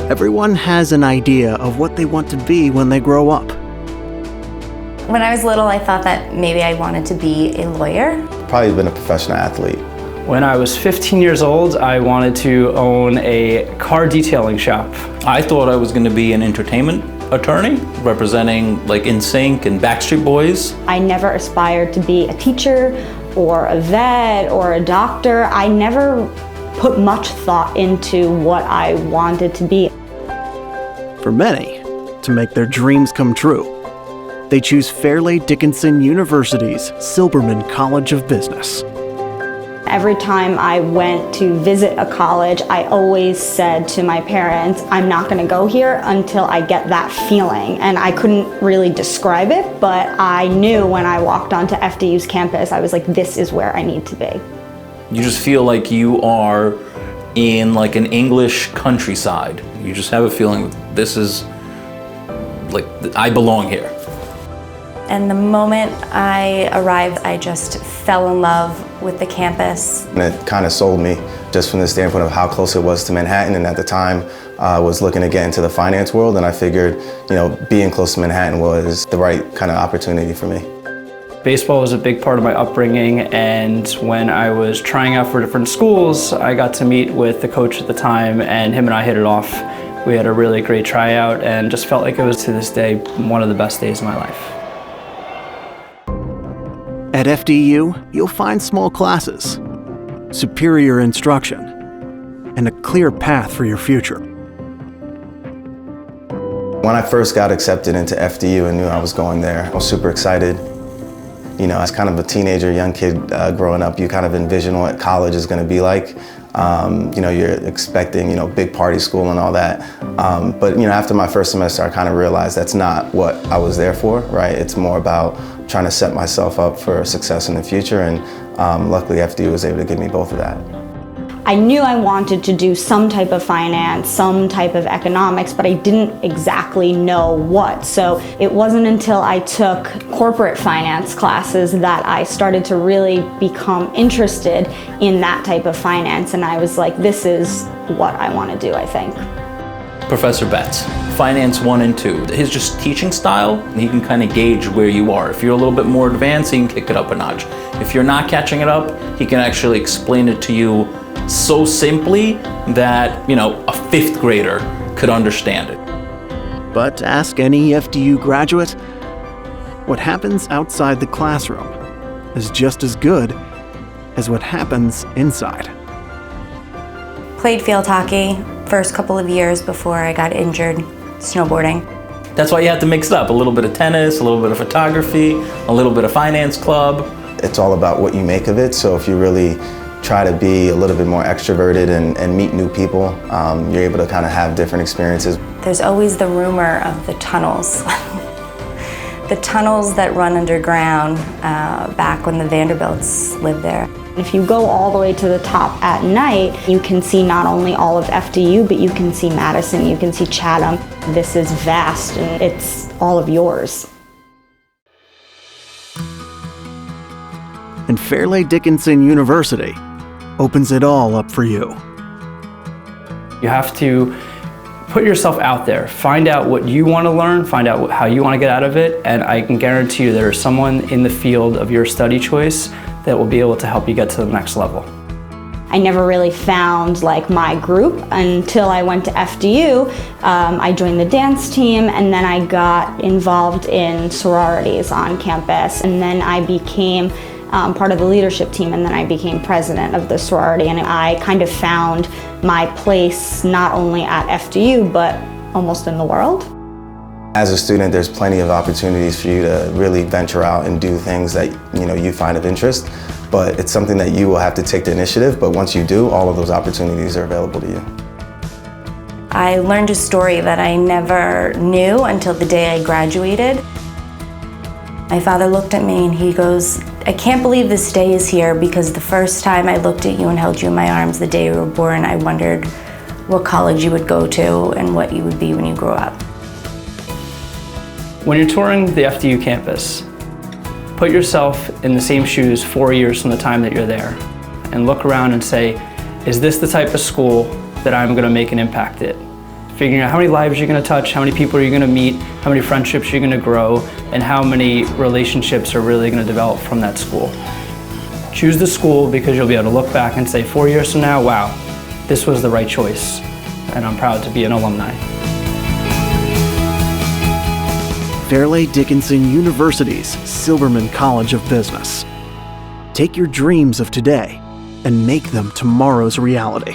Everyone has an idea of what they want to be when they grow up. When I was little, I thought that maybe I wanted to be a lawyer. Probably been a professional athlete. When I was 15 years old, I wanted to own a car detailing shop. I thought I was going to be an entertainment attorney, representing like NSYNC and Backstreet Boys. I never aspired to be a teacher or a vet or a doctor. I never put much thought into what I wanted to be. For many, to make their dreams come true, they choose Fairleigh Dickinson University's Silberman College of Business. Every time I went to visit a college, I always said to my parents, I'm not going to go here until I get that feeling. And I couldn't really describe it, but I knew when I walked onto FDU's campus, I was like, this is where I need to be. You just feel like you are in like an English countryside. You just have a feeling this is like, I belong here. And the moment I arrived, I just fell in love with the campus. And it kind of sold me just from the standpoint of how close it was to Manhattan. And at the time, I was looking to get into the finance world, and I figured, being close to Manhattan was the right kind of opportunity for me. Baseball was a big part of my upbringing, and when I was trying out for different schools, I got to meet with the coach at the time, and him and I hit it off. We had a really great tryout, and just felt like it was, to this day, one of the best days of my life. At FDU, you'll find small classes, superior instruction, and a clear path for your future. When I first got accepted into FDU and knew I was going there, I was super excited. As kind of a teenager, young kid growing up, you kind of envision what college is going to be like. You're expecting, big party school and all that. But after my first semester, I kind of realized that's not what I was there for, right? It's more about trying to set myself up for success in the future, and luckily FDU was able to give me both of that. I knew I wanted to do some type of finance, some type of economics, but I didn't exactly know what. So it wasn't until I took corporate finance classes that I started to really become interested in that type of finance. And I was like, this is what I want to do, I think. Professor Betts, Finance 1 and 2. His just teaching style, he can kind of gauge where you are. If you're a little bit more advanced, he can kick it up a notch. If you're not catching it up, he can actually explain it to you so simply that, a fifth grader could understand it. But ask any FDU graduate, what happens outside the classroom is just as good as what happens inside. Played field hockey first couple of years before I got injured snowboarding. That's why you have to mix it up. A little bit of tennis, a little bit of photography, a little bit of finance club. It's all about what you make of it. So if you really try to be a little bit more extroverted and meet new people, you're able to kind of have different experiences. There's always the rumor of the tunnels. The tunnels that run underground back when the Vanderbilts lived there. If you go all the way to the top at night, you can see not only all of FDU, but you can see Madison, you can see Chatham. This is vast and it's all of yours. And Fairleigh Dickinson University opens it all up for you. You have to put yourself out there, find out what you want to learn, find out how you want to get out of it, and I can guarantee you there's someone in the field of your study choice that will be able to help you get to the next level. I never really found my group until I went to FDU. I joined the dance team, and then I got involved in sororities on campus, and then I became part of the leadership team, and then I became president of the sorority, and I kind of found my place not only at FDU, but almost in the world. As a student, there's plenty of opportunities for you to really venture out and do things that you find of interest, but it's something that you will have to take the initiative, but once you do, all of those opportunities are available to you. I learned a story that I never knew until the day I graduated. My father looked at me and he goes, I can't believe this day is here because the first time I looked at you and held you in my arms the day you were born, I wondered what college you would go to and what you would be when you grow up. When you're touring the FDU campus, put yourself in the same shoes 4 years from the time that you're there and look around and say, is this the type of school that I'm going to make an impact at? figuring out how many lives you're going to touch, how many people you're going to meet, how many friendships you're going to grow, and how many relationships are really going to develop from that school. Choose the school because you'll be able to look back and say 4 years from now, wow, this was the right choice, and I'm proud to be an alumni. Fairleigh Dickinson University's Silberman College of Business. Take your dreams of today and make them tomorrow's reality.